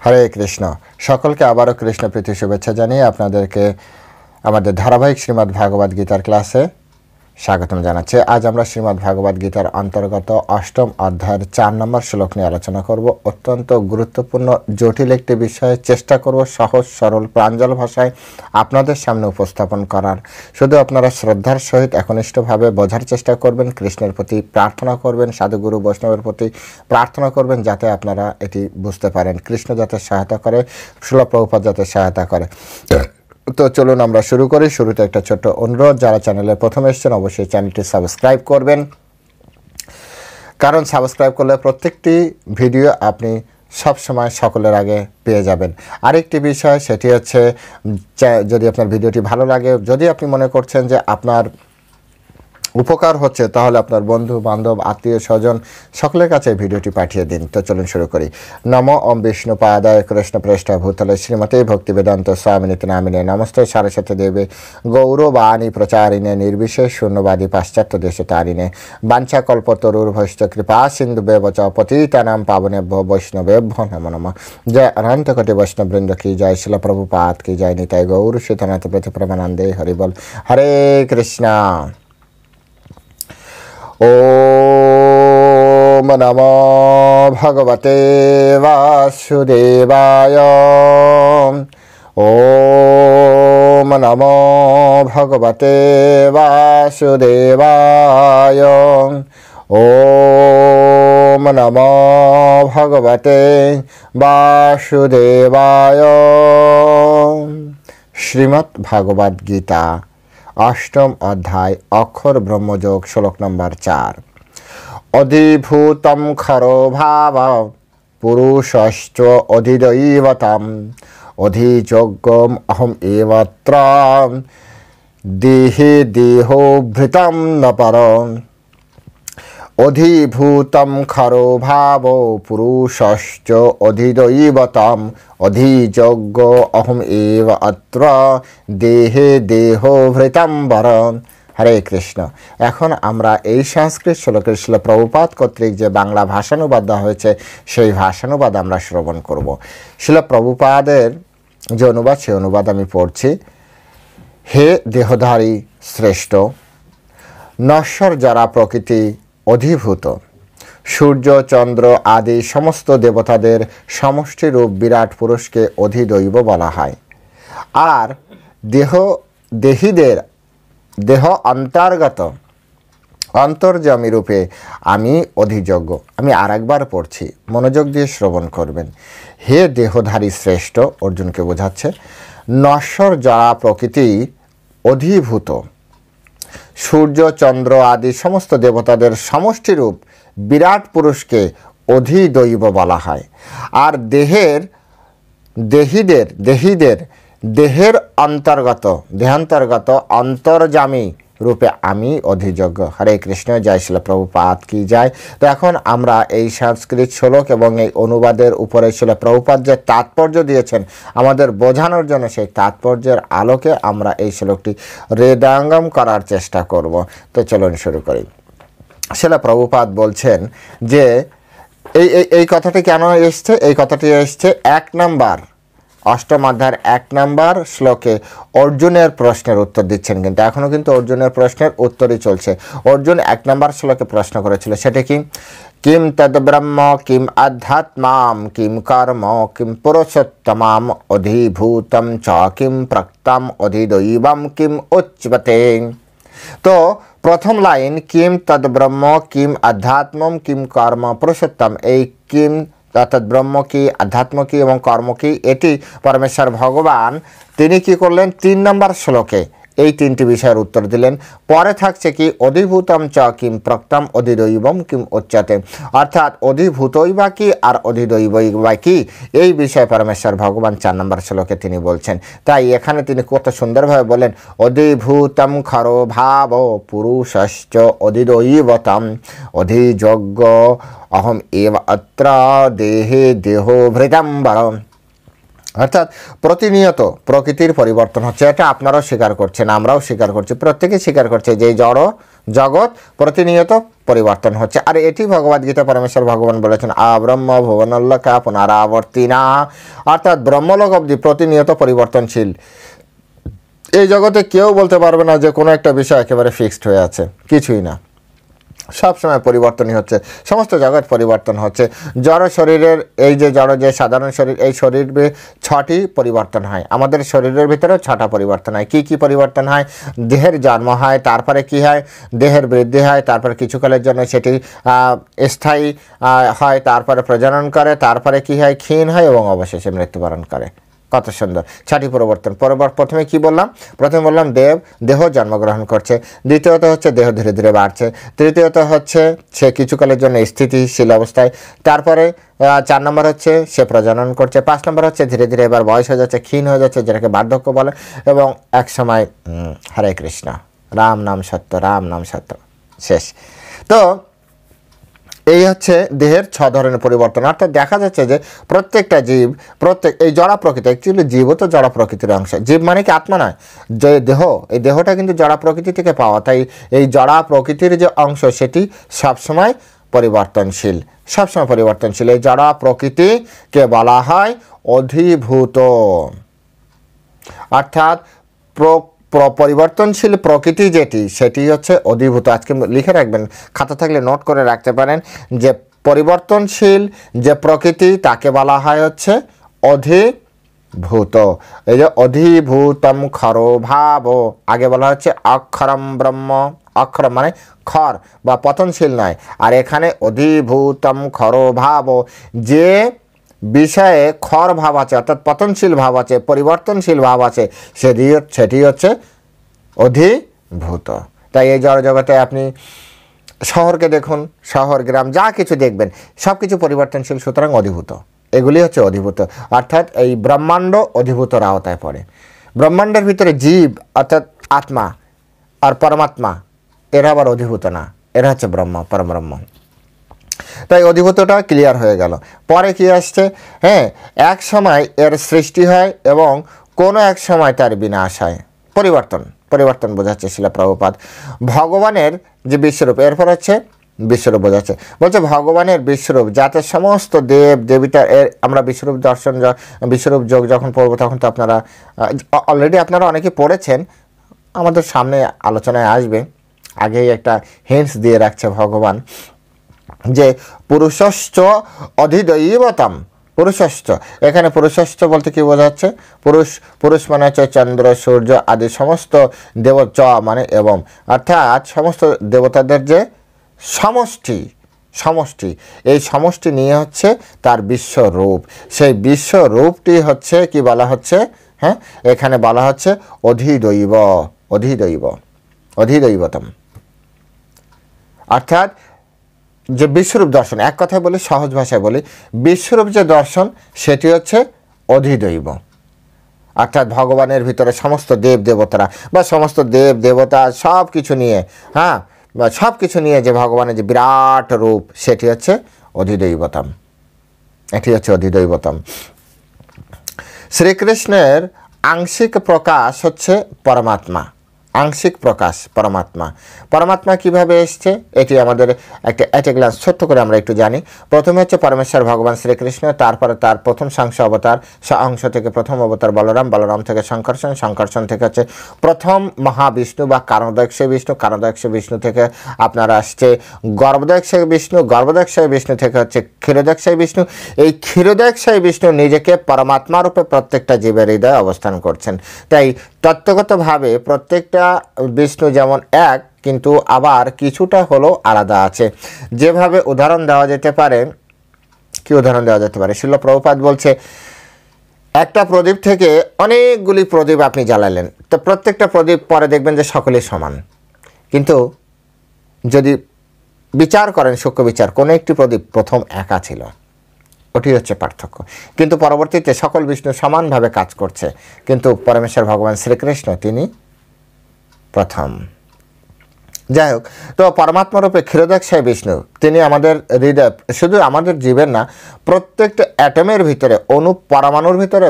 হরে কৃষ্ণ। সকলকে আবারও কৃষ্ণ প্রীতি শুভেচ্ছা জানিয়ে আপনাদেরকে আমাদের ধারাবাহিক শ্রীমদ্ ভাগবত গীতার ক্লাসে স্বাগতম জানাচ্ছি। আজ আমরা শ্রীমদ্ ভাগবত গীতার অন্তর্গত অষ্টম অধ্যায়ের 4 নম্বর শ্লোক নিয়ে আলোচনা করব। অত্যন্ত গুরুত্বপূর্ণ জটিল একটি বিষয়ে চেষ্টা করব সহজ সরল প্রাঞ্জল ভাষায় আপনাদের সামনে উপস্থাপন করার। শুধু আপনারা শ্রদ্ধার সহিত একনিষ্ঠভাবে বোঝার চেষ্টা করবেন, কৃষ্ণের প্রতি প্রার্থনা করবেন, সাধুগুরু বৈষ্ণবের প্রতি প্রার্থনা করবেন যাতে আপনারা এটি বুঝতে পারেন, কৃষ্ণ যাতে সহায়তা করে, শিল প্রভুপাদ যাতে সহায়তা করে। তো চলুন আমরা শুরু করি। শুরুতে একটা ছোট্ট অনুরোধ, যারা চ্যানেলে প্রথম এসেছেন অবশ্যই চ্যানেলটি সাবস্ক্রাইব করবেন, কারণ সাবস্ক্রাইব করলে প্রত্যেকটি ভিডিও আপনি সবসময় সকলের আগে পেয়ে যাবেন। আরেকটি বিষয়, সেটি হচ্ছে যদি আপনার ভিডিওটি ভালো লাগে, যদি আপনি মনে করছেন যে আপনার উপকার হচ্ছে, তাহলে আপনার বন্ধু বান্ধব আত্মীয় স্বজন সকলের কাছে ভিডিওটি পাঠিয়ে দিন। তো চলুন শুরু করি। নমো ওম বিষ্ণু পাদায় কৃষ্ণ প্রেষ্ঠ ভূতলে শ্রীমতে ভক্তি বেদান্ত স্বামিনীতি নামিনে নমস্তে সারস্বতী দেবে গৌরবাণী প্রচারিণে নির্বিশেষ শূন্যবাদী পাশ্চাত্য দেশে তারিণে বাঞ্ছা কল্পতরুর্ভশ্চ কৃপা সিন্ধু বেবচ পতিতানাম পাবনেভ্যো বৈষ্ণবেভ্যো নমো নমঃ। জয় অনন্ত কোটি বৈষ্ণববৃন্দ কি জয়, শিল প্রভুপাদ কি জয়, নিতাই গৌর শ্রীতনাথ প্রতি প্রমানন্দে হরিবল। হরে কৃষ্ণ। ওম নমো ভগবতে বাসুদেবায়। ওম নমো ভগবতে বাসুদেবায়। ওম নমো ভগবতে বাসুদেবায়। শ্রীমদ্ ভাগবত গীতা অষ্টম অধ্যায় অক্ষর ব্রহ্মযোগ শ্লোক নম্বর 4। অধিভূতম খরো ভাব পুরুষশ্চ অধিদৈবতম অধিযোগ্যম অহম এবত্র দেহে দেহোভৃতম ন পরম। অধিভূতম খরো ভাব পুরুষশ্চ অধিদৈবতম অধিযোগ্য অহম এব অত্র দেহে দেহোভৃতম বরম। হরে কৃষ্ণ। এখন আমরা এই সংস্কৃত শ্লোকের শিল প্রভুপাদ কর্তৃক যে বাংলা ভাষানুবাদ দেওয়া হয়েছে সেই ভাষানুবাদ আমরা শ্রবণ করব। শিল প্রভুপাদের যে অনুবাদ, সেই অনুবাদ আমি পড়ছি। হে দেহধারী শ্রেষ্ঠ, নশ্বর যারা প্রকৃতি অধিভূত, সূর্য চন্দ্র আদি সমস্ত দেবতাদের সমষ্টিরূপ বিরাট পুরুষকে অধিদৈব বলা হয়। আর দেহীদের দেহ অন্তর্গত অন্তর্যামী রূপে আমি অধিযোগ্য। আমি আরেকবার পড়ছি, মনোযোগ দিয়ে শ্রবণ করবেন। হে দেহধারী শ্রেষ্ঠ, অর্জুনকে বোঝাচ্ছে, নশ্বর যারা প্রকৃতি অধিভূত, সূর্য চন্দ্র আদি সমস্ত দেবতাদের সমষ্টিরূপ বিরাট পুরুষকে অধিদৈব বলা হয়। আর দেহের অন্তর্গত অন্তর্যামী রূপে আমি অধিযোগ্য। হরে কৃষ্ণ। জয় শিল প্রভুপাদ কি যায়। তো এখন আমরা এই সংস্কৃত শ্লোক এবং এই অনুবাদের উপরে শিল প্রভুপাদ যে তাৎপর্য দিয়েছেন আমাদের বোঝানোর জন্য, সেই তাৎপর্যের আলোকে আমরা এই শ্লোকটি হৃদয়ঙ্গম করার চেষ্টা করব। তো চলুন শুরু করি। শিল প্রভুপাদ বলছেন যে এই কথাটি কেন এসছে? এই কথাটি এসছে 1 নম্বর অষ্টম অধ্যায়ের 1 নম্বর শ্লোকে অর্জুনের প্রশ্নের উত্তর দিচ্ছেন। কিন্তু এখনও কিন্তু অর্জুনের প্রশ্নের উত্তরই চলছে। অর্জুন 1 নম্বর শ্লোকে প্রশ্ন করেছিল, সেটা কি? কিম তদ ব্রহ্ম কিম আধ্যাত্মাম কিম কর্ম কিম পুরুষোত্তমাম অধিভূতম চ কিম প্রক্তম অধিদৈবম কিম উচ্যতে। তো প্রথম লাইন কিম তদ ব্রহ্ম কিম আধ্যাত্মম কিম কর্ম পুরুষোত্তম, এই কিম অর্থাৎ ব্রহ্ম কি, আধ্যাত্ম কি এবং কর্ম কি, এটি পরমেশ্বর ভগবান তিনি কি করলেন 3 নম্বর শ্লোকে এই 3টি বিষয়ের উত্তর দিলেন। পরে থাকছে কি অধিভূতম চ কিম প্রক্তম অধিদৈবম কিম উচ্যতে, অর্থাৎ অধিভূতই বা কি আর অধিদৈবই বা কি, এই বিষয়ে পরমেশ্বর ভগবান 4 নম্বর শ্লোকে তিনি বলছেন। তাই এখানে তিনি কত সুন্দরভাবে বলেন, অধিভূতম খরো ভাব পুরুষশ্চ অধিদৈবতম অধিযোগ্য অহম এব অত্র দেহে দেহোভৃতম বরম। অর্থাৎ প্রতিনিয়ত প্রকৃতির পরিবর্তন হচ্ছে, এটা আপনারাও স্বীকার করছেন, আমরাও স্বীকার করছি, প্রত্যেকেই স্বীকার করছে যে জড় জগৎ প্রতিনিয়ত পরিবর্তন হচ্ছে। আর এটি ভগবদ্গীতা পরমেশ্বর ভগবান বলেছেন, আব্রহ্ম ভুবনল্লোকা পুনরাবর্তিনা, অর্থাৎ ব্রহ্মলোক অবধি প্রতিনিয়ত পরিবর্তনশীল। এই জগতে কেউ বলতে পারবে না যে কোনো একটা বিষয় একেবারে ফিক্সড হয়ে আছে, কিছুই না, সব সময় পরিবর্তনই হচ্ছে, সমস্ত জগৎ পরিবর্তন হচ্ছে। জড় শরীরের এই যে জড় যে সাধারণ শরীর, এই শরীর 6টি পরিবর্তন হয়, আমাদের শরীরের ভিতরেও 6টা পরিবর্তন হয়। কি কি পরিবর্তন হয়? দেহের জন্ম হয়, তারপরে কি হয়? দেহের বৃদ্ধি হয়, তারপরে কিছুকালের জন্য সেটি স্থায়ী হয়, তারপরে প্রজনন করে, তারপরে কি হয়? ক্ষীণ হয় এবং অবশেষে মৃত্যুবরণ করে। কত সুন্দর 6টি পরিবর্তন। প্রথমে কি বললাম? প্রথমে বললাম দেহ জন্মগ্রহণ করছে, দ্বিতীয়ত হচ্ছে দেহ ধীরে ধীরে বাড়ছে, তৃতীয়ত হচ্ছে সে কিছুকালের জন্য স্থিতিশীল অবস্থায়, তারপরে 4 নম্বর হচ্ছে সে প্রজনন করছে, 5 নম্বর হচ্ছে ধীরে ধীরে এবার বয়স হয়ে যাচ্ছে, ক্ষীণ হয়ে যাচ্ছে, যেটাকে বার্ধক্য বলে, এবং এক সময় হরে কৃষ্ণ, রাম নাম সত্য, রাম নাম সত্য, শেষ। তো এই হচ্ছে দেহের 6 ধরনের পরিবর্তন। অর্থাৎ দেখা যাচ্ছে যে প্রত্যেকটা জীব, এই জড়া প্রকৃতি, অ্যাকচুয়ালি জীবও তো জড়া প্রকৃতির অংশ। জীব মানে কি আত্মা নয়, যে দেহ, এই দেহটা কিন্তু জড়া প্রকৃতি থেকে পাওয়া, তাই এই জড়া প্রকৃতির যে অংশ সেটি সবসময় পরিবর্তনশীল, সবসময় পরিবর্তনশীল। এই জড়া প্রকৃতিকে বলা হয় অধিভূত, অর্থাৎ পরিবর্তনশীল প্রকৃতি যেটি, সেটি হচ্ছে অধিভূত। আজকে লিখে রাখবেন, খাতা থাকলে নোট করে রাখতে পারেন, যে পরিবর্তনশীল যে প্রকৃতি তাকে বলা হয় হচ্ছে অধিভূত। এই যে অধিভূতম খরো ভাব, আগে বলা হচ্ছে অক্ষরম ব্রহ্ম, অক্ষর মানে খর বা পতনশীল নয়, আর এখানে অধিভূতম খরো ভাব, যে বিষয়ে খর ভাব আছে, অর্থাৎ পতনশীল ভাব আছে, পরিবর্তনশীল ভাব আছে, সেটি হচ্ছে অধিভূত। তাই এই জড় জগতে আপনি শহরকে দেখুন, শহর গ্রাম যা কিছু দেখবেন সব কিছু পরিবর্তনশীল, সুতরাং অধিভূত। এগুলি হচ্ছে অধিভূত, অর্থাৎ এই ব্রহ্মাণ্ড অধিভূতর আওতায় পড়ে। ব্রহ্মাণ্ডের ভিতরে জীব অর্থাৎ আত্মা আর পরমাত্মা, এরা আবার অধিভূত না, এরা হচ্ছে ব্রহ্ম, পরব্রহ্ম। তাই অধিভূতটা ক্লিয়ার হয়ে গেল। পরে কি আসছে? হ্যাঁ, এক সময় এর সৃষ্টি হয় এবং কোনো এক সময় তার বিনাশ হয়। পরিবর্তন বোঝাচ্ছে শিলা প্রভুপাদ। ভগবানের যে বিশ্বরূপ, এরপর হচ্ছে বিশ্বরূপ বোঝাচ্ছে, বলছে ভগবানের বিশ্বরূপ, যাতে সমস্ত দেব দেবীটা, আমরা বিশ্বরূপ দর্শন, বিশ্বরূপ যোগ যখন পড়ব তখন তো আপনারা অলরেডি অনেকে পড়েছেন, আমাদের সামনে আলোচনায় আসবে। আগেই একটা হিন্টস দিয়ে রাখছে ভগবান, যে পুরুষশ্চ অধিদৈবতম। পুরুষশ্চ, এখানে পুরুষশ্চ বলতে কি বোঝাচ্ছে? পুরুষ মানে হচ্ছে চন্দ্র, সূর্য আদি সমস্ত দেব, চ মানে এবং, অর্থাৎ সমস্ত দেবতাদের যে সমষ্টি, এই সমষ্টি নিয়ে হচ্ছে তার বিশ্বরূপ। সেই বিশ্বরূপটি হচ্ছে কি বলা হচ্ছে? হ্যাঁ, এখানে বলা হচ্ছে অধিদৈবতম, অর্থাৎ যে বিশ্বরূপ দর্শন, এক কথায় বলি, সহজ ভাষায় বলি, বিশ্বরূপ যে দর্শন সেটি হচ্ছে অধিদৈব। অর্থাৎ ভগবানের ভিতরে সমস্ত দেব দেবতারা বা সমস্ত দেব দেবতা সব কিছু নিয়ে, হ্যাঁ, বা সব কিছু নিয়ে যে ভগবানের যে বিরাট রূপ, সেটি হচ্ছে অধিদৈবতম। এটি হচ্ছে অধিদৈবতম। শ্রীকৃষ্ণের আংশিক প্রকাশ হচ্ছে পরমাত্মা, আংশিক প্রকাশ পরমাত্মা কিভাবে এসছে, এটি আমাদের একটা গ্লান্স ছোট্ট করে আমরা একটু জানি। প্রথমে হচ্ছে পরমেশ্বর ভগবান শ্রীকৃষ্ণ, তারপরে তার প্রথম সাংস অবতার, অংশ থেকে প্রথম অবতার বলরাম থেকে সংকর্ষণ থেকে হচ্ছে প্রথম মহাবিষ্ণু বা কারণোদয়ক্ষয় বিষ্ণু থেকে আপনার আসছে গর্ভোদয়ক্ষয় বিষ্ণু থেকে হচ্ছে ক্ষীরোদয়ক্ষয় বিষ্ণু। এই ক্ষীরোদয়ক্ষয় বিষ্ণু নিজেকে পরমাত্মা রূপে প্রত্যেকটা জীবের হৃদয়ে অবস্থান করছেন। তাই তত্ত্বগতভাবে প্রত্যেকটা বিষ্ণু যেমন এক, কিন্তু আবার কিছুটা হলো আলাদা আছে। যেভাবে উদাহরণ দেওয়া যেতে পারে, কি উদাহরণ দেওয়া যেতে পারে? শিল প্রভুপাদ বলছে, একটা প্রদীপ থেকে অনেকগুলি প্রদীপ আপনি জ্বালালেন, তো প্রত্যেকটা প্রদীপ পরে দেখবেন যে সকলেই সমান, কিন্তু যদি বিচার করেন, সূক্ষ্ম বিচার, কোনো একটি প্রদীপ প্রথম একা ছিল, ওটি হচ্ছে পার্থক্য। কিন্তু পরবর্তীতে সকল বিষ্ণু সমানভাবে কাজ করছে, কিন্তু পরমেশ্বর ভগবান শ্রীকৃষ্ণ তিনি প্রথম। যাই হোক, তো পরমাত্মারূপে ক্ষীরোদয়ক্ষয় বিষ্ণু তিনি আমাদের হৃদয়, শুধু আমাদের জীবের না, প্রত্যেকটা অ্যাটমের ভিতরে, পরমাণুর ভিতরে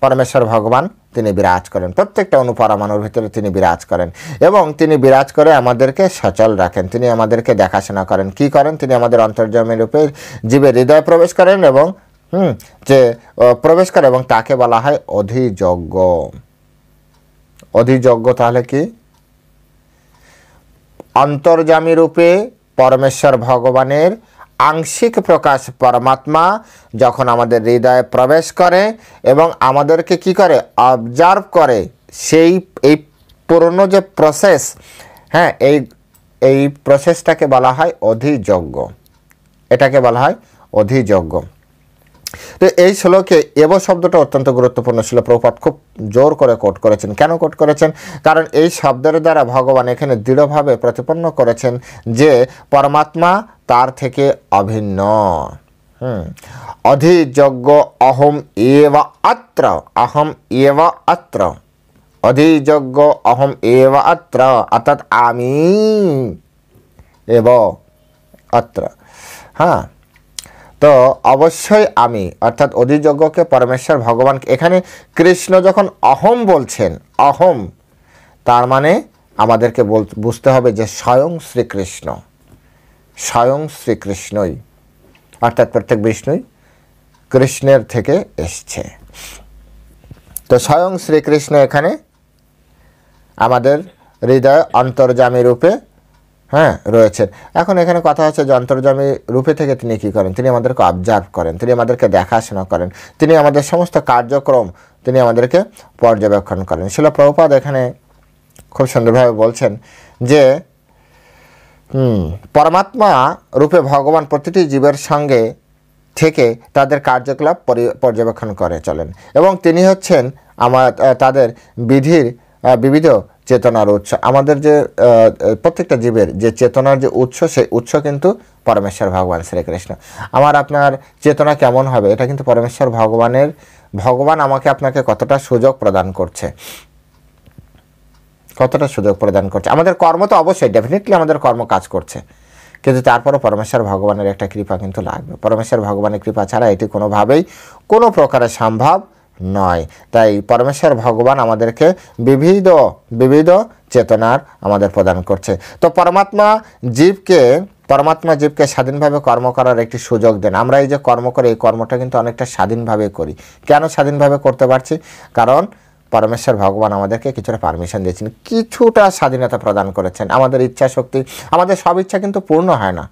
পরমেশ্বর ভগবান তিনি বিরাজ করেন, প্রত্যেকটা অনুপরমাণুর ভিতরে তিনি বিরাজ করেন এবং তিনি বিরাজ করে আমাদেরকে সচল রাখেন। তিনি আমাদেরকে দেখাশোনা করেন। কি করেন? তিনি আমাদের অন্তর্যামী রূপে জীবের হৃদয়ে প্রবেশ করেন এবং যে প্রবেশ করে এবং তাকে বলা হয় অধিযজ্ঞ। অধিযজ্ঞ তাহলে কি? অন্তর্যামী রূপে পরমেশ্বর ভগবানের আংশিক প্রকাশ পরমাত্মা যখন আমাদের হৃদয়ে প্রবেশ করে এবং আমাদেরকে কি করে? অবজার্ভ করে। এই পুরনো যে প্রসেস, হ্যাঁ, এই প্রসেসটাকে বলা হয় অধিযজ্ঞ। এটাকে বলা হয় অধিযজ্ঞ। তো এই শ্লোকে এব শব্দটা অত্যন্ত গুরুত্বপূর্ণ ছিল। প্রভুপাদ খুব জোর করে কোট করেছেন। কেন কোট করেছেন? কারণ এই শব্দের দ্বারা ভগবান এখানে দৃঢ়ভাবে প্রতিপন্ন করেছেন যে পরমাত্মা তার থেকে অভিন্ন। অধিযজ্ঞ অহম এব অত্র, অহম এব অত্র, অধিযজ্ঞ অহম এব অত্র, অর্থাৎ আমি এব অত্র। হ্যাঁ, তো অবশ্যই আমি, অর্থাৎ অধিযজ্ঞকে পরমেশ্বর ভগবান, এখানে কৃষ্ণ যখন অহম বলছেন, অহম তার মানে আমাদেরকে বুঝতে হবে যে স্বয়ং শ্রীকৃষ্ণ, স্বয়ং শ্রীকৃষ্ণই, অর্থাৎ প্রত্যেক বিষ্ণুই কৃষ্ণের থেকে এসছে। তো স্বয়ং শ্রীকৃষ্ণ এখানে আমাদের হৃদয় অন্তর্যামী রূপে রয়েছেন। এখন এখানে কথা হচ্ছে যে অন্তর্যামী রূপে থেকে তিনি কি করেন? তিনি আমাদেরকে অবজার্ভ করেন, তিনি আমাদেরকে দেখাশোনা করেন, তিনি আমাদের সমস্ত কার্যক্রম তিনি আমাদেরকে পর্যবেক্ষণ করেন। শিল প্রভুপাদ এখানে খুব সুন্দরভাবে বলছেন যে পরমাত্মা রূপে ভগবান প্রতিটি জীবের সঙ্গে থেকে তাদের কার্যকলাপ পর্যবেক্ষণ করে চলেন এবং তিনি হচ্ছেন তাদের বিবিধ চেতনার উৎস। আমাদের যে প্রত্যেকটা জীবের যে চেতনার যে উৎস, সেই উৎস কিন্তু পরমেশ্বর ভগবান শ্রীকৃষ্ণ। আমার আপনার চেতনা কেমন হবে? এটা কিন্তু পরমেশ্বর ভগবানের। ভগবান আমাকে আপনাকে কতটা সুযোগ প্রদান করছে, কতটা সুযোগ প্রদান করছে। আমাদের কর্ম তো অবশ্যই ডেফিনেটলি আমাদের কর্ম কাজ করছে, কিন্তু তারপরও পরমেশ্বর ভগবানের একটা কৃপা কিন্তু লাগবে। পরমেশ্বর ভগবানের কৃপা ছাড়া এটি কোনোভাবেই কোনো প্রকারে সম্ভব নয়। তাই পরমেশ্বর ভগবান আমাদেরকে বিবিধ চেতনার আমাদের প্রদান করছে। তো পরমাত্মা জীবকে স্বাধীনভাবে কর্ম করার একটি সুযোগ দেন। আমরা এই যে কর্ম করি, এই কর্মটা কিন্তু অনেকটা স্বাধীনভাবে করি। কেন স্বাধীনভাবে করতে পারছি? কারণ পরমেশ্বর ভগবান আমাদেরকে কিছুটা পারমিশন দিয়েছেন, কিছুটা স্বাধীনতা প্রদান করেছেন। আমাদের ইচ্ছা শক্তি, আমাদের সব ইচ্ছা কিন্তু পূর্ণ হয় না।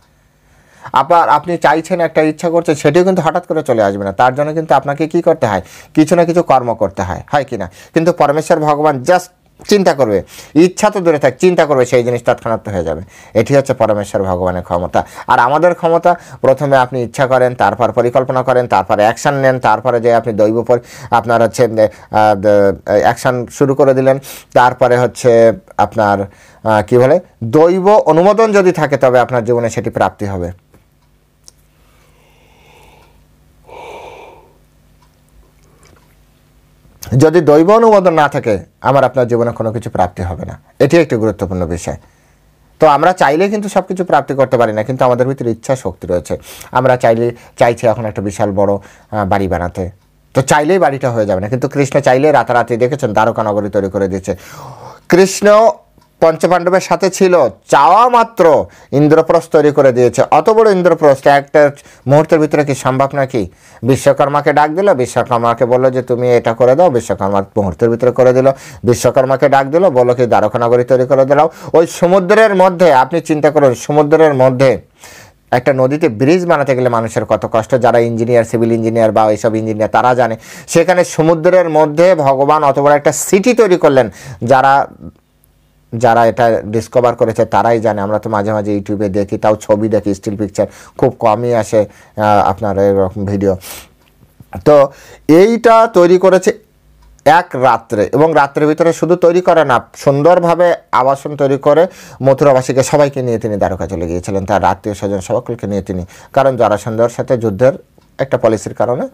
আবার আপনি চাইছেন, একটা ইচ্ছা করছে, সেটিও কিন্তু হঠাৎ করে চলে আসবে না। তার জন্য কিন্তু আপনাকে কি করতে হয়? কিছু না কিছু কর্ম করতে হয়, হয় কি না? কিন্তু পরমেশ্বর ভগবান জাস্ট চিন্তা করবে, ইচ্ছা তো দূরে থাক, চিন্তা করবে, সেই জিনিস তৎক্ষণাৎ হয়ে যাবে। এটি হচ্ছে পরমেশ্বর ভগবানের ক্ষমতা। আর আমাদের ক্ষমতা, প্রথমে আপনি ইচ্ছা করেন, তারপর পরিকল্পনা করেন, তারপরে অ্যাকশান নেন, তারপরে যে আপনি আপনার হচ্ছে অ্যাকশান শুরু করে দিলেন, তারপরে হচ্ছে আপনার কি বলে, দৈব অনুমোদন যদি থাকে তবে আপনার জীবনে সেটি প্রাপ্তি হবে। যদি দৈব অনুমোদন না থাকে, আমার আপনার জীবনে কোনো কিছু প্রাপ্তি হবে না। এটি একটি গুরুত্বপূর্ণ বিষয়। তো আমরা চাইলে কিন্তু সব কিছু প্রাপ্তি করতে পারি না, কিন্তু আমাদের ভিতরে ইচ্ছা শক্তি রয়েছে। আমরা চাইছি এখন একটা বিশাল বড় বাড়ি বানাতে, তো চাইলেই বাড়িটা হয়ে যাবে না। কিন্তু কৃষ্ণ চাইলে রাতারাতি, দেখেছেন, দ্বারকা নগরী তৈরি করে দিয়েছে। কৃষ্ণ পঞ্চপাণ্ডবের সাথে ছিল, চাওয়া মাত্র ইন্দ্রপ্রস্থ তৈরি করে দিয়েছে। অত বড় ইন্দ্রপ্রস্থ একটা মুহূর্তের ভিতরে কি সম্ভব নাকি? বিশ্বকর্মাকে ডাক দিল, বিশ্বকর্মাকে বললো যে তুমি এটা করে দাও, বিশ্বকর্মা মুহূর্তের ভিতরে করে দিল। বিশ্বকর্মাকে ডাক দিল, বললো কি দ্বারকা নগরী তৈরি করে দিলাও। ওই সমুদ্রের মধ্যে আপনি চিন্তা করুন, সমুদ্রের মধ্যে একটা নদীতে ব্রিজ বানাতে গেলে মানুষের কত কষ্ট। যারা ইঞ্জিনিয়ার, সিভিল ইঞ্জিনিয়ার বা এইসব ইঞ্জিনিয়ার, তারা জানে। সেখানে সমুদ্রের মধ্যে ভগবান অত বড় একটা সিটি তৈরি করলেন। যারা এটা ডিসকভার করেছে তারাই জানে। আমরা তো মাঝে মাঝে ইউটিউবে দেখি, তাও ছবি দেখি, স্টিল পিকচার খুব কমই আসে আপনার এরকম ভিডিও। তো এইটা তৈরি করেছে এক রাত্রে, এবং রাত্রের ভিতরে শুধু তৈরি করে না, সুন্দরভাবে আবাসন তৈরি করে মথুরাবাসীকে সবাইকে নিয়ে তিনি দ্বারকা চলে গিয়েছিলেন, তার আত্মীয় স্বজন সকলকে নিয়ে তিনি। কারণ জরাসন্ধের সাথে যুদ্ধের একটা পলিসির কারণে,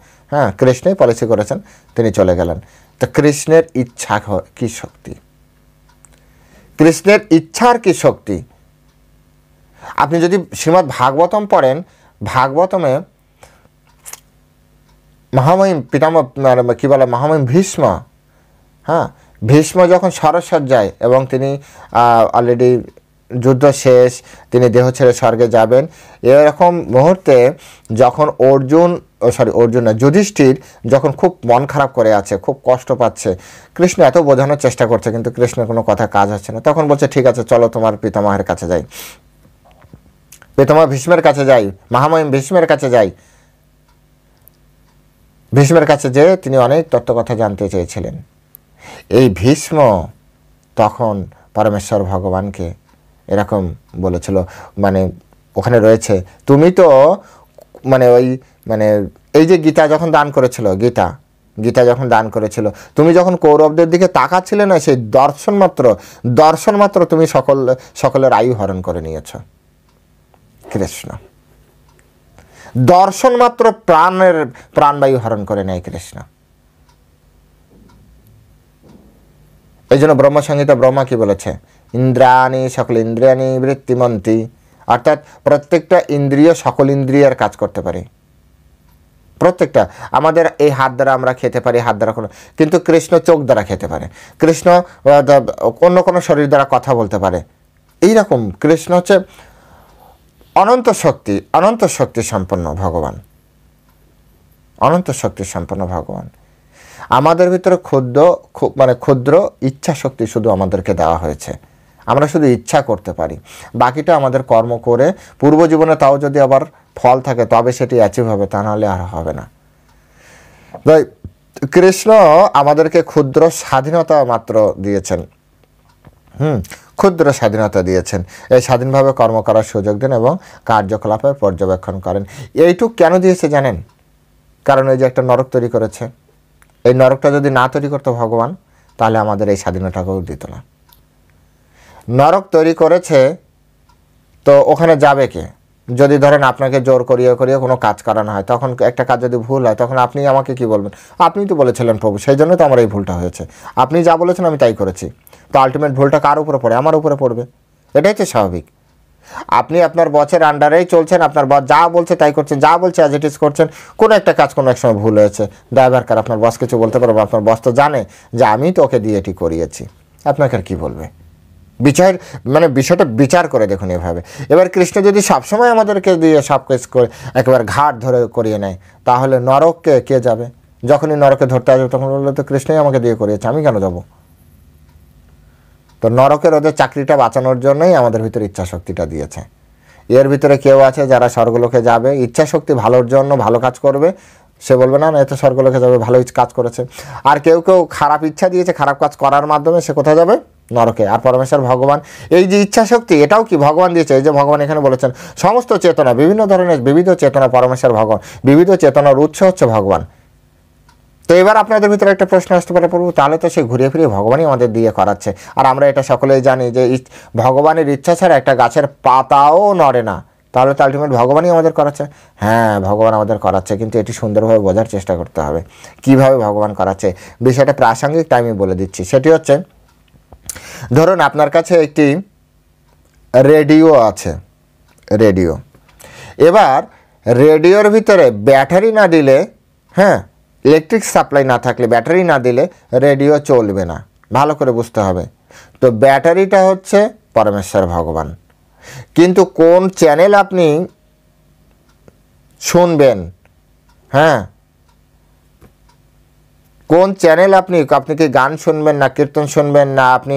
কৃষ্ণই পলিসি করেছেন, তিনি চলে গেলেন। তো কৃষ্ণের ইচ্ছা কি শক্তি, কৃষ্ণের ইচ্ছার কি শক্তি! আপনি যদি শ্রীমদ্ ভাগবতম পড়েন, ভাগবতমে মহামহিম পিতামহ কী বলে মহামহিম ভীষ্ম, হ্যাঁ ভীষ্ম যখন শরশয্যায় এবং তিনি অলরেডি যুদ্ধ শেষ, তিনি দেহ ছেড়ে স্বর্গে যাবেন, এরকম মুহূর্তে যখন অর্জুন না যুধিষ্ঠির যখন খুব মন খারাপ করে আছে, খুব কষ্ট পাচ্ছে, কৃষ্ণ এত বোঝানোর চেষ্টা করছে কিন্তু কৃষ্ণের কোনো কথা কাজ হচ্ছে না, তখন বলছে ঠিক আছে চলো তোমার পিতামহের কাছে যাই, পিতামহ ভীষ্মের কাছে যাই, মহামহিম ভীষ্মের কাছে যাই। ভীষ্মের কাছে যেয়ে তিনি অনেক তত্ত্ব কথা জানতে চেয়েছিলেন। এই ভীষ্ম তখন পরমেশ্বর ভগবানকে এরকম বলেছিল, মানে ওখানে রয়েছে তুমি তো এই যে গীতা যখন দান করেছিল, গীতা যখন দান করেছিল, তুমি যখন কৌরবদের দিকে তাকাচ্ছিলে না, সেই দর্শন মাত্র তুমি সকলের আয়ু হরণ করে নিয়েছ। কৃষ্ণ দর্শন মাত্র প্রাণবায়ু হরণ করে নেয় কৃষ্ণ। এই জন্য ব্রহ্মসংহিতা ব্রহ্মা কি বলেছে, ইন্দ্রাণী সকল ইন্দ্রিয়াণী বৃত্তিমন্তী, অর্থাৎ প্রত্যেকটা ইন্দ্রিয় সকল ইন্দ্রিয়ার কাজ করতে পারে। প্রত্যেকটা আমাদের এই হাত দ্বারা আমরা খেতে পারি, হাত দ্বারা কোনো, কিন্তু কৃষ্ণ চোখ দ্বারা খেতে পারে, কৃষ্ণ অন্য কোনো শরীর দ্বারা কথা বলতে পারে। এইরকম কৃষ্ণ হচ্ছে অনন্ত শক্তি সম্পন্ন ভগবান, অনন্ত শক্তি সম্পন্ন ভগবান। আমাদের ভিতরে ক্ষুদ্র ইচ্ছা শক্তি শুধু আমাদেরকে দেওয়া হয়েছে, আমরা শুধু ইচ্ছা করতে পারি, বাকিটা আমাদের কর্ম করে পূর্বজীবনে তাও যদি আবার ফল থাকে তবে সেটি অ্যাচিভ হবে, তা নাহলে আর হবে না। তাই কৃষ্ণ আমাদেরকে ক্ষুদ্র স্বাধীনতা মাত্র দিয়েছেন, ক্ষুদ্র স্বাধীনতা দিয়েছেন, এই স্বাধীনভাবে কর্ম করার সুযোগ দেন এবং কার্যকলাপের পর্যবেক্ষণ করেন। এইটুক কেন দিয়েছে জানেন? কারণ এই যে একটা নরক তৈরি করেছে, এই নরকটা যদি না তৈরি করতো ভগবান, তাহলে আমাদের এই স্বাধীনতাকেও দিত না। নরক তৈরি করেছে তো ওখানে যাবে কে? যদি ধরেন আপনাকে জোর করিয়ে কোনো কাজ করানো হয়, তখন একটা কাজ যদি ভুল হয়, তখন আপনি আমাকে কি বলবেন? আপনিই তো বলেছিলেন প্রভু, সেই জন্য তো আমার এই ভুলটা হয়েছে, আপনি যা বলেছেন আমি তাই করেছি। তো আলটিমেট ভুলটা কার উপরে পড়ে? আমার উপরে পড়বে। এটাই তো স্বাভাবিক। আপনি আপনার বসের আন্ডারেই চলছেন, আপনার বস যা বলছে তাই করছেন, যা বলছে অ্যাজ ইট ইজ করছেন। কোনো একটা কাজ কোনো এক সময় ভুল হয়েছে, ড্রাইভার কার, আপনার বস কিছু বলতে পারবে? আপনার বস তো জানে যে আমি তো ওকে দিয়ে এটি করিয়েছি, আপনাকে আর কী বলবে? বিষয়টা বিচার করে দেখুন এভাবে। এবার কৃষ্ণ যদি সবসময় আমাদেরকে দিয়ে সব কিছু করে একেবারে ঘাট ধরে করিয়ে নেয়, তাহলে নরককে কে যাবে? যখনই নরকে ধরতে আসবে তখন বললো তো কৃষ্ণই আমাকে দিয়ে করিয়েছে, আমি কেন যাব? তো নরকের ওদের চাকরিটা বাঁচানোর জন্যই আমাদের ভিতরে ইচ্ছা শক্তিটা দিয়েছে। এর ভিতরে কেউ আছে যারা স্বর্গলোকে যাবে, ইচ্ছা শক্তি ভালোর জন্য ভালো কাজ করবে, সে বলবে না না এ তো স্বর্গলোকে যাবে, ভালো কাজ করেছে। আর কেউ খারাপ ইচ্ছা দিয়েছে, খারাপ কাজ করার মাধ্যমে সে কোথায় যাবে? নরকে। আর পরমেশ্বর ভগবান এই যে ইচ্ছা শক্তি, এটাও কি ভগবান দিয়েছে? এই যে ভগবান এখানে বলেছেন সমস্ত চেতনা, বিভিন্ন ধরনের বিবিধ চেতনা পরমেশ্বর ভগবান, বিবিধ চেতনার উৎস হচ্ছে ভগবান। তো এবার আপনাদের ভিতরে একটা প্রশ্ন আসতে পারে, প্রভু তাহলে তো সে ঘুরিয়ে ফিরিয়ে ভগবানই আমাদের দিয়ে করাচ্ছে, আর আমরা এটা সকলেই জানি যে ভগবানের ইচ্ছা ছাড়া একটা গাছের পাতাও নড়ে না, তাহলে তো আলটিমেট ভগবানই আমাদের করাচ্ছে। হ্যাঁ, ভগবান আমাদের করাচ্ছে, কিন্তু এটি সুন্দরভাবে বোঝার চেষ্টা করতে হবে কিভাবে ভগবান করাচ্ছে। বিষয়টা প্রাসঙ্গিক টাইমে বলে দিচ্ছি। সেটি হচ্ছে, ধরুন আপনার কাছে একটি রেডিও আছে, রেডিও। এবার রেডিওর ভিতরে ব্যাটারি না দিলে, হ্যাঁ ইলেকট্রিক সাপ্লাই না থাকলে, ব্যাটারি না দিলে রেডিও চলবে না, ভালো করে বুঝতে হবে। তো ব্যাটারিটা হচ্ছে পরমেশ্বর ভগবান, কিন্তু কোন চ্যানেল আপনি শুনবেন, হ্যাঁ কোন চ্যানেল আপনি কি গান শুনবেন না কীর্তন শুনবেন না আপনি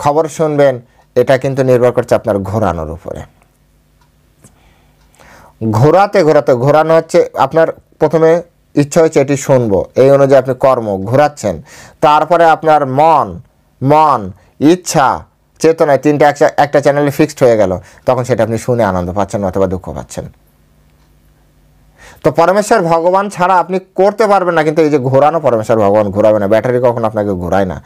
খবর শুনবেন, এটা কিন্তু নির্ভর করছে আপনার ঘোরানোর উপরে। ঘোরানো হচ্ছে আপনার প্রথমে ইচ্ছা হচ্ছে এটি শুনবো, এই অনুযায়ী আপনি কর্ম ঘোরাচ্ছেন, তারপরে আপনার মন ইচ্ছা চেতনায় তিনটা একটা চ্যানেলে ফিক্সড হয়ে গেল, তখন সেটা আপনি শুনে আনন্দ পাচ্ছেন অথবা দুঃখ পাচ্ছেন। তো পরমেশ্বর ভগবান ছাড়া আপনি করতে পারবেন না, কিন্তু এই যে ঘোরানো পরমেশ্বর ভগবান ঘোরাবে না, ব্যাটারি কখন আপনাকে ঘোরায় না।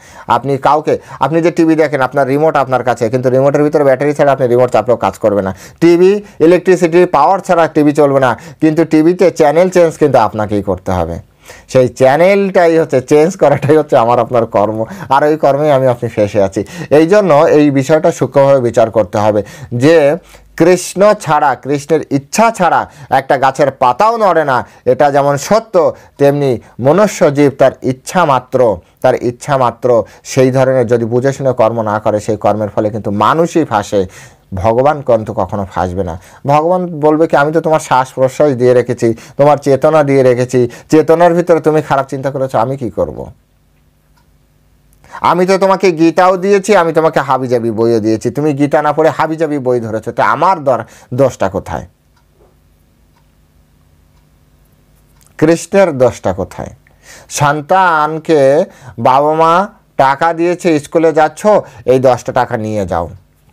আপনি যে টিভি দেখেন, আপনার রিমোট আপনার কাছে, কিন্তু রিমোটের ভিতরে ব্যাটারি ছাড়া আপনি রিমোট চাপলেও কাজ করবে না। টিভি ইলেকট্রিসিটি পাওয়ার ছাড়া টিভি চলবে না, কিন্তু টিভিতে চ্যানেল চেঞ্জ কিন্তু আপনাকেই করতে হবে। সেই চ্যানেলটাই হচ্ছে চেঞ্জ করাটাই হচ্ছে আমার আপনার কর্ম, আর ওই কর্মেই আপনি ফেসে আছি। এই জন্য এই বিষয়টা সূক্ষ্মভাবে বিচার করতে হবে যে কৃষ্ণ ছাড়া, কৃষ্ণের ইচ্ছা ছাড়া একটা গাছের পাতাও নড়ে না, এটা যেমন সত্য, তেমনি মনুষ্য জীব তার ইচ্ছা মাত্র সেই ধরনের যদি বুঝে শুনে কর্ম না করে, সেই কর্মের ফলে কিন্তু মানুষই ফাঁসে, ভগবান কিন্তু কখনো ফাঁসবে না। ভগবান বলবে কি, আমি তো তোমার শ্বাস প্রশ্বাস দিয়ে রেখেছি, তোমার চেতনা দিয়ে রেখেছি, চেতনার ভিতরে তুমি খারাপ চিন্তা করেছো, আমি কি করব? আমি তো তোমাকে গীতাও দিয়েছি, আমি তোমাকে হাবিজাবি বইও দিয়েছি, তুমি গীতা না পড়ে হাবিজাবি বই ধরেছো, তো আমার দোষটা কোথায়? কৃষ্ণের দোষটা কোথায়? সন্তানকে বাবা মা টাকা দিয়েছে, স্কুলে যাচ্ছ, এই 10টা টাকা নিয়ে যাও,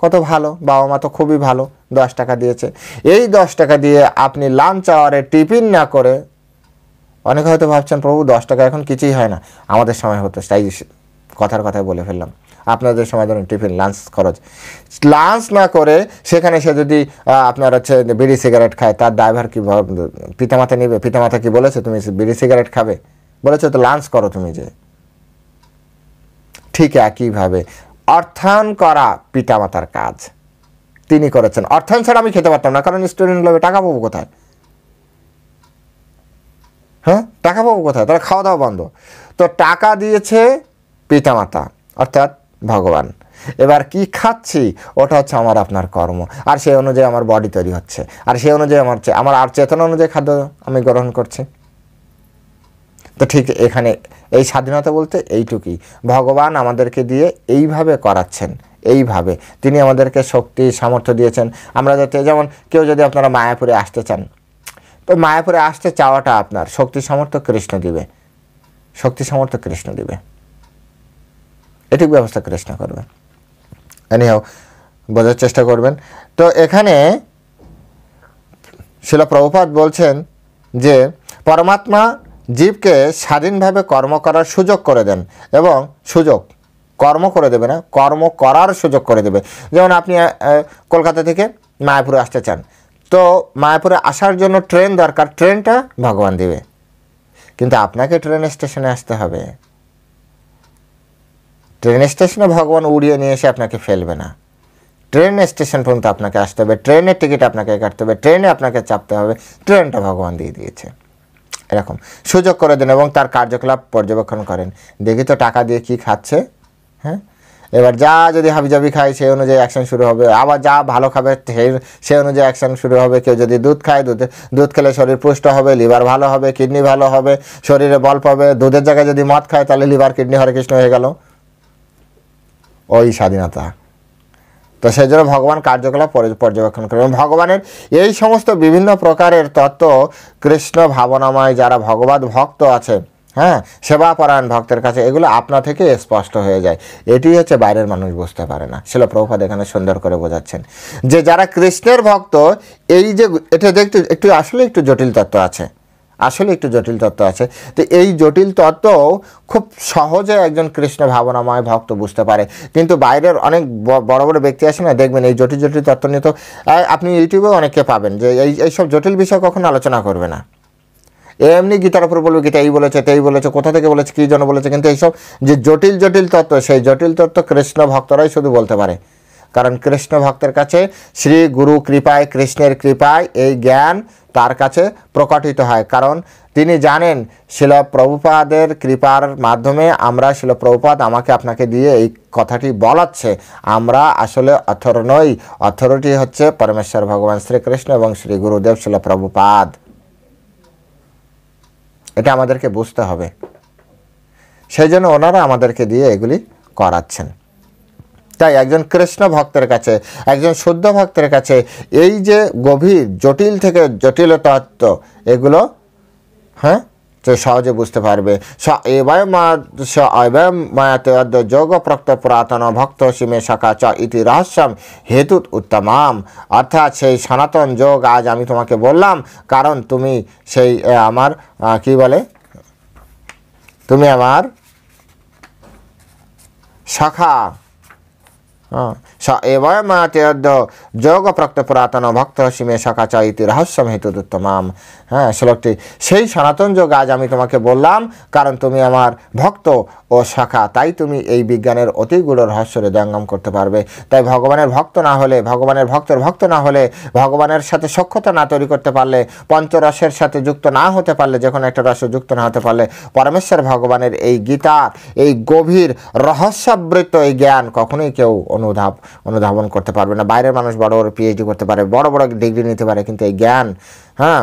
কত ভালো, বাবা মা তো খুবই ভালো, 10 টাকা দিয়েছে। এই 10 টাকা দিয়ে আপনি লাঞ্চ আওয়ারে টিফিন না করে, অনেকে হয়তো ভাবছেন প্রভু 10 টাকা এখন কিছুই হয় না, আমাদের সময় হতো, তাই কথায় বলে ফেললাম। আপনাদের সময় ধরুন টিফিন লাঞ্চ খরচ, লাঞ্চ না করে সেখানে সে যদি আপনার হচ্ছে বিড়ি সিগারেট খায়, তার ড্রাইভার কি পিতামাতা নেবে? পিতামাতা কি বলেছে তুমি বিড়ি সিগারেট খাবে? বলেছে তো লাঞ্চ করো তুমি যে। ঠিক একইভাবে অর্থায়ন করা পিতামাতার কাজ, তিনি করেছেন। অর্থায়ন ছাড়া আমি খেতে পারতাম না, কারণ স্টুডেন্ট লোভে টাকা পাবো কোথায়? হ্যাঁ, টাকা পাবো কোথায়? তারা খাওয়া দাওয়া বন্ধ। তো টাকা দিয়েছে পিতামাতা অর্থাৎ ভগবান। এবার কি খাচ্ছি, ওটা হচ্ছে আমার আপনার কর্ম, আর সেই অনুযায়ী আমার বডি তৈরি হচ্ছে, আর সেই অনুযায়ী আমার আর চেতনা অনুযায়ী খাদ্য আমি গ্রহণ করছি। তো ঠিক এখানে এই স্বাধীনতা বলতে এইটুকুই, ভগবান আমাদেরকে দিয়ে এইভাবে করাচ্ছেন, এইভাবে তিনি আমাদেরকে শক্তি সামর্থ্য দিয়েছেন। আমরা যাতে, যেমন কেউ যদি আপনারা মায়াপুরে আসতে চান, তো মায়াপুরে আসতে চাওয়াটা আপনার, শক্তি সামর্থ্য কৃষ্ণ দিবে, শক্তি সামর্থ্য কৃষ্ণ দিবে, এটুকু ব্যবস্থা কৃষ্ণ করবে। এনিহাও বোঝার চেষ্টা করবেন। তো এখানে শ্রীল প্রভুপাদ বলছেন যে পরমাত্মা জীবকে স্বাধীনভাবে কর্ম করার সুযোগ করে দেন, এবং সুযোগ কর্ম করে দেবে না, কর্ম করার সুযোগ করে দেবে। যেমন আপনি কলকাতা থেকে মায়াপুরে আসতে চান, তো মায়াপুরে আসার জন্য ট্রেন দরকার, ট্রেনটা ভগবান দেবে, কিন্তু আপনাকে ট্রেন স্টেশনে আসতে হবে। ট্রেন স্টেশনে ভগবান উড়িয়ে নিয়ে এসে আপনাকে ফেলবে না, ট্রেন স্টেশন পর্যন্ত আপনাকে আসতে হবে, ট্রেনের টিকিট আপনাকে কাটতে হবে, ট্রেনে আপনাকে চাপতে হবে, ট্রেনটা ভগবান দিয়ে দিয়েছে। এরকম সুযোগ করে দেন এবং তার কার্যকলাপ পর্যবেক্ষণ করেন, দেখি তো টাকা দিয়ে কি খাচ্ছে। হ্যাঁ, এবার যা যদি হাবিজাবি খায় সেই অনুযায়ী অ্যাকশন শুরু হবে, আবার যা ভালো খাবে সেই অনুযায়ী অ্যাকশন শুরু হবে। কেউ যদি দুধ খায়, দুধ খেলে শরীর পুষ্ট হবে, লিভার ভালো হবে, কিডনি ভালো হবে, শরীরে বল পাবে। দুধের জায়গায় যদি মদ খায়, তাহলে লিভার কিডনি হরে কৃষ্ণ হয়ে গেল। ওই স্বাধীনতা। তো সেই জন্য ভগবান কার্যকলাপ পর্যবেক্ষণ করেন। ভগবানের এই সমস্ত বিভিন্ন প্রকারের তত্ত্ব কৃষ্ণ ভাবনাময় যারা ভগবত ভক্ত আছে, হ্যাঁ, সেবাপরায়ণ ভক্তের কাছে এগুলো আপনা থেকে স্পষ্ট হয়ে যায়। এটি হচ্ছে বাইরের মানুষ বুঝতে পারে না। শ্রীল প্রভুপাদ এখানে সুন্দর করে বোঝাচ্ছেন যে যারা কৃষ্ণের ভক্ত, এই যে এটা দেখতে আসলে একটু জটিল তত্ত্ব আছে, আসলে একটু জটিল তত্ত্ব আছে। তো এই জটিল তত্ত্ব খুব সহজে একজন কৃষ্ণ ভাবনাময় ভক্ত বুঝতে পারে, কিন্তু বাইরের অনেক বড় বড় ব্যক্তি আছে না, দেখবেন এই জটিল জটিল তত্ত্ব নিয়ে তো আপনি ইউটিউবেও অনেককে পাবেন যে এইসব জটিল বিষয় কখনো আলোচনা করবে না। এমনি গীতার উপর বলবে গীতা এই বলেছে, তেই বলেছে, কোথা থেকে বলেছে, কী জন্য বলেছে, কিন্তু এইসব যে জটিল জটিল তত্ত্ব, সেই জটিল তত্ত্ব কৃষ্ণ ভক্তরাই শুধু বলতে পারে। কারণ কৃষ্ণ ভক্তের কাছে শ্রী গুরু কৃপায়, কৃষ্ণের কৃপায় এই জ্ঞান তার কাছে প্রকটিত হয়। কারণ তিনি জানেন শিল প্রভুপাদের কৃপার মাধ্যমে আমরা, শিল প্রভুপাদ আমাকে আপনাকে দিয়ে এই কথাটি বলাচ্ছে, আমরা আসলে অথর নই, অথরিটি হচ্ছে পরমেশ্বর ভগবান শ্রীকৃষ্ণ এবং শ্রী গুরুদেব শিল প্রভুপাদ। এটা আমাদেরকে বুঝতে হবে। সেই জন্য ওনারা আমাদেরকে দিয়ে এগুলি করাচ্ছেন। তাই একজন কৃষ্ণ ভক্তের কাছে, একজন শুদ্ধ ভক্তের কাছে এই যে গভীর জটিল থেকে জটিল তত্ত্ব, এগুলো হ্যাঁ সহজে বুঝতে পারবে। যোগ প্রক্ত পুরাতন ভক্ত সীমে সকা চ ইতি রহস্যম হেতুত উত্তমাম। অর্থাৎ সেই সনাতন যোগ আজ আমি তোমাকে বললাম, কারণ তুমি সেই আমার কি বলে, তুমি আমার সখা, स एवमात्यद्ध যোগ প্রক্ত পুরাতন ভক্ত সীমে সকাচা ইতি রহস্যম হেতুদুত্তমাম। হ্যাঁ, শ্লোকটি সেই সনাতন যোগ আজ আমি তোমাকে বললাম, কারণ তুমি আমার ভক্ত ও সখা, তাই তুমি এই বিজ্ঞানের অতি গূঢ় রহস্য হৃদয়ঙ্গম করতে পারবে। তাই ভগবানের ভক্ত না হলে, ভগবানের ভক্তের ভক্ত না হলে, ভগবানের সাথে সখ্যতা না তৈরি করতে পারলে, পঞ্চরসের সাথে যুক্ত না হতে পারলে, যে কোনো একটা রসে যুক্ত না হতে পারলে, পরমেশ্বর ভগবানের এই গীতার এই গভীর রহস্যাবৃত এই জ্ঞান কখনোই কেউ অনুধাবন করতে পারবে না। বাইরের মানুষ বড় বড় পিএইচডি করতে পারে, বড় বড় ডিগ্রি নিতে পারে, কিন্তু এই জ্ঞান, হ্যাঁ,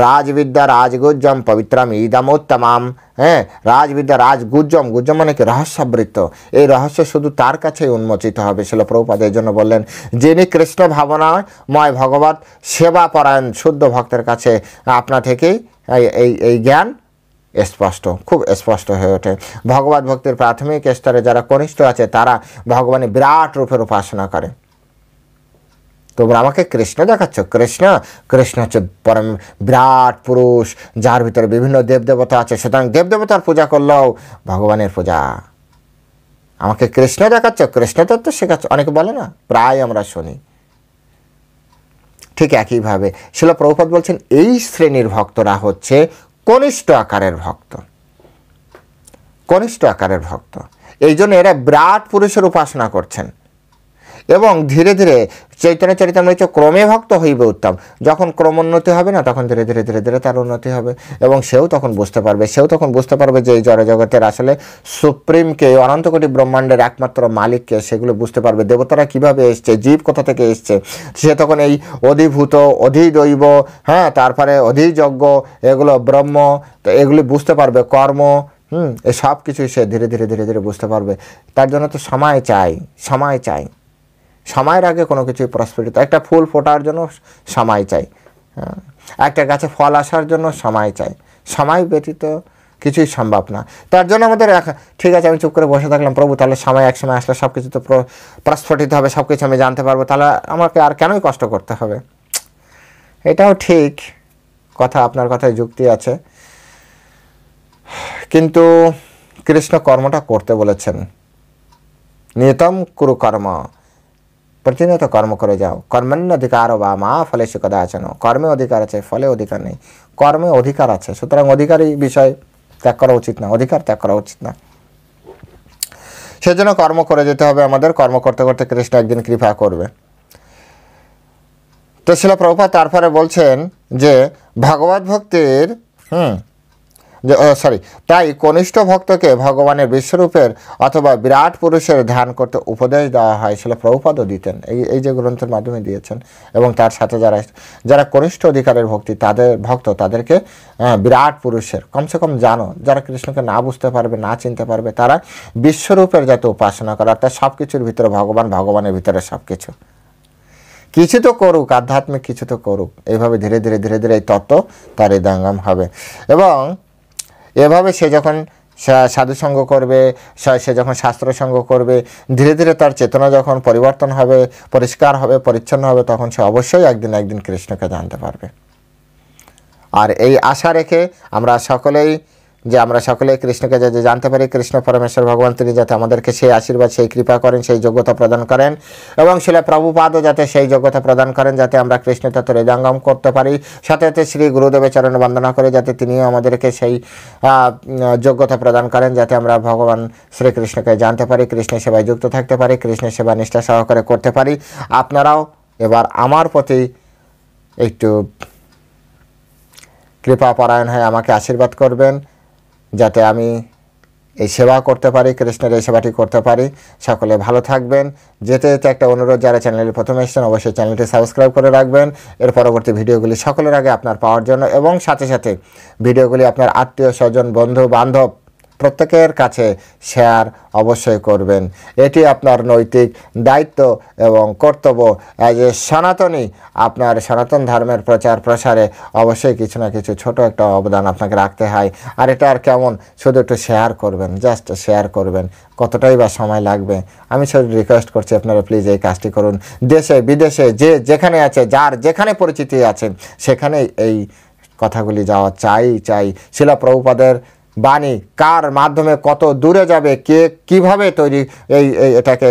রাজবিদ্যা রাজগুজ্জম পবিত্রাম ইদমোত্তমাম। হ্যাঁ, রাজবিদ্যা রাজগুজ্জম, গুজ্জম মানে কি? রহস্যাবৃত। এই রহস্য শুধু তার কাছেই উন্মোচিত হবে। শিল প্রভুপাদ এই জন্য বললেন, যিনি কৃষ্ণ ভাবনাময় ভগবত সেবা পরায়ণ শুদ্ধ ভক্তের কাছে আপনা থেকেই এই জ্ঞান স্পষ্ট, খুব স্পষ্ট হয়ে ওঠে। ভগবত ভক্তির প্রাথমিক স্তরে যারা কনিষ্ঠ আছে তারা ভগবানের বিরাট রূপের উপাসনা করে। তোমরা আমাকে কৃষ্ণ দেখাচ্ছ, কৃষ্ণ হচ্ছে পরম বিরাট পুরুষ, যার ভিতরে বিভিন্ন দেবদেবতা আছে, সুতরাং দেবদেবতার পূজা করলেও ভগবানের পূজা। আমাকে কৃষ্ণ দেখাচ্ছ, কৃষ্ণ তত্ত্ব শেখাচ্ছ, অনেকে বলে না, প্রায় আমরা শুনি। ঠিক একইভাবে শিল প্রভুপাদ বলছেন, এই শ্রেণীর ভক্তরা হচ্ছে কনিষ্ঠ আকারের ভক্ত, কনিষ্ঠ আকারের ভক্ত। এই জন্য এরা বিরাট পুরুষের উপাসনা করছেন এবং ধীরে ধীরে চৈতন্য চরিতামৃত ক্রমে ভক্ত হইবে উত্তম। যখন ক্রমোন্নতি হবে না, তখন ধীরে ধীরে ধীরে ধীরে তার উন্নতি হবে এবং সেও তখন বুঝতে পারবে যে এই জড়জগতের আসলে সুপ্রিমকে, অনন্ত কোটি ব্রহ্মাণ্ডের একমাত্র মালিককে, সেগুলো বুঝতে পারবে। দেবতারা কিভাবে এসছে, জীব কোথা থেকে এসছে, সে তখন এই অধিভূত, অধিদৈব, হ্যাঁ, তারপরে অধিযজ্ঞ, এগুলো ব্রহ্ম, তো এগুলি বুঝতে পারবে। কর্ম, এই সব কিছুই সে ধীরে ধীরে ধীরে ধীরে বুঝতে পারবে। তার জন্য তো সময় চাই, সময় চাই। সময়ের আগে কোনো কিছুই প্রস্ফুটিত, একটা ফুল ফোটার জন্য সময় চাই, একটা গাছে ফল আসার জন্য সময় চাই। সময় ব্যতীত কিছুই সম্ভব না। তার জন্য আমাদের ঠিক আছে, আমি চুপ করে বসে থাকলাম, প্রভু তাহলে সময় এক সময় আসলে সব কিছু তো প্রস্ফুটিত হবে, সব কিছু আমি জানতে পারবো, তাহলে আমাকে আর কেনই কষ্ট করতে হবে? এটাও ঠিক কথা, আপনার কথায় যুক্তি আছে, কিন্তু কৃষ্ণ কর্মটা করতে বলেছেন। নিয়তম কুরু কর্ম, প্রতিনিয়ত কর্ম করে যাও। কর্মণ্য অধিকার বা মা ফলে সে কদাচন। কর্মে অধিকার আছে, ফলে অধিকার নেই। কর্মে অধিকার আছে, সুতরাং অধিকারী বিষয় ত্যাগ করা উচিত না, অধিকার ত্যাগ করা উচিত না। সেজন্য কর্ম করে যেতে হবে আমাদের। কর্ম করতে করতে কৃষ্ণ একদিন কৃপা করবে। তো শিল প্রভুপাদ তারপরে বলছেন যে ভগবত ভক্তির তাই কনিষ্ঠ ভক্তকে ভগবানের বিশ্বরূপের অথবা বিরাট পুরুষের ধ্যান করতে উপদেশ দেওয়া হয়। শিল প্রভুপাদও দিতেন, এই যে গ্রন্থের মাধ্যমে দিয়েছেন। এবং তার সাথে যারা কনিষ্ঠ অধিকারের তাদেরকে বিরাট পুরুষের কমসে কম জানো, যারা কৃষ্ণকে না বুঝতে পারবে, না চিনতে পারবে, তারা বিশ্বরূপের যাতে উপাসনা করে, অর্থাৎ সব কিছুর ভিতরে ভগবান, ভগবানের ভিতরে সব কিছু। কিছু তো করুক, আধ্যাত্মিক কিছু তো করুক। এইভাবে ধীরে ধীরে ধীরে ধীরে এই তত্ত্ব তার হৃদয়ঙ্গম হবে। এবং এভাবে সে যখন সাধুসঙ্গ করবে, সে যখন শাস্ত্রসঙ্গ করবে, ধীরে ধীরে তার চেতনা যখন পরিবর্তন হবে, পরিষ্কার হবে, পরিচ্ছন্ন হবে, তখন সে অবশ্যই একদিন কৃষ্ণকে জানতে পারবে। আর এই আশা রেখে আমরা সকলেই কৃষ্ণকে যাতে জানতে পারি, কৃষ্ণ পরমেশ্বর ভগবান তিনি যাতে আমাদেরকে সেই আশীর্বাদ, সেই কৃপা করেন, সেই যোগ্যতা প্রদান করেন, এবং শিল প্রভুপাদও যাতে সেই যোগ্যতা প্রদান করেন, যাতে আমরা কৃষ্ণ তত্ত্ব হৃদয়ঙ্গম করতে পারি। সাথে সাথে শ্রী গুরুদেবের চরণে বন্দনা করে যাতে তিনিও আমাদেরকে সেই যোগ্যতা প্রদান করেন, যাতে আমরা ভগবান শ্রীকৃষ্ণকে জানতে পারি, কৃষ্ণের সেবায় যুক্ত থাকতে পারি, কৃষ্ণের সেবা নিষ্ঠা সহকারে করতে পারি। আপনারাও এবার আমার প্রতি একটু কৃপা পরায়ণ হয়ে আমাকে আশীর্বাদ করবেন, যাতে আমি এই সেবা করতে পারি, কৃষ্ণের এই সেবাটি করতে পারি। সকলে ভালো থাকবেন। যেতে যেতে একটা অনুরোধ, যারা চ্যানেলে প্রথমে এসেছেন অবশ্যই চ্যানেলটি সাবস্ক্রাইব করে রাখবেন এর পরবর্তী ভিডিওগুলি সকলের আগে আপনার পাওয়ার জন্য, এবং সাথে সাথে ভিডিওগুলি আপনার আত্মীয় স্বজন, বন্ধু বান্ধব প্রত্যেকের কাছে শেয়ার অবশ্যই করবেন। এটি আপনার নৈতিক দায়িত্ব এবং কর্তব্য। অ্যাজ এ সনাতনী, আপনার সনাতন ধর্মের প্রচার প্রসারে অবশ্যই কিছু না কিছু ছোট একটা অবদান আপনাকে রাখতে হয়। আর এটা আর কেমন, শুধু একটু শেয়ার করবেন, জাস্ট শেয়ার করবেন, কতটাই বা সময় লাগবে। আমি শুধু রিকোয়েস্ট করছি আপনারা প্লিজ এই কাজটি করুন। দেশে বিদেশে যেখানে আছে, যার যেখানে পরিচিতি আছে, সেখানেই এই কথাগুলি যাওয়া চাই। শিল প্রভুপাদের বাণী কার মাধ্যমে কত দূরে যাবে, কে কিভাবে তৈরি এটাকে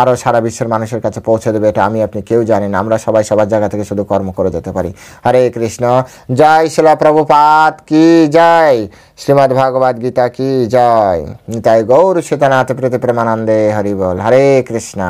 আরও সারা বিশ্বের মানুষের কাছে পৌঁছে দেবে, এটা আমি আপনি কেউ জানি না। আমরা সবাই সবার জায়গা থেকে শুধু কর্ম করে যেতে পারি। হরে কৃষ্ণ। জয় শিলা প্রভুপাদ কি জয়, শ্রীমদ্ ভাগবত গীতা কি জয়, নিতাই গৌর সীতানাথ প্রীতি প্রেমানন্দে হরি বল। হরে কৃষ্ণ।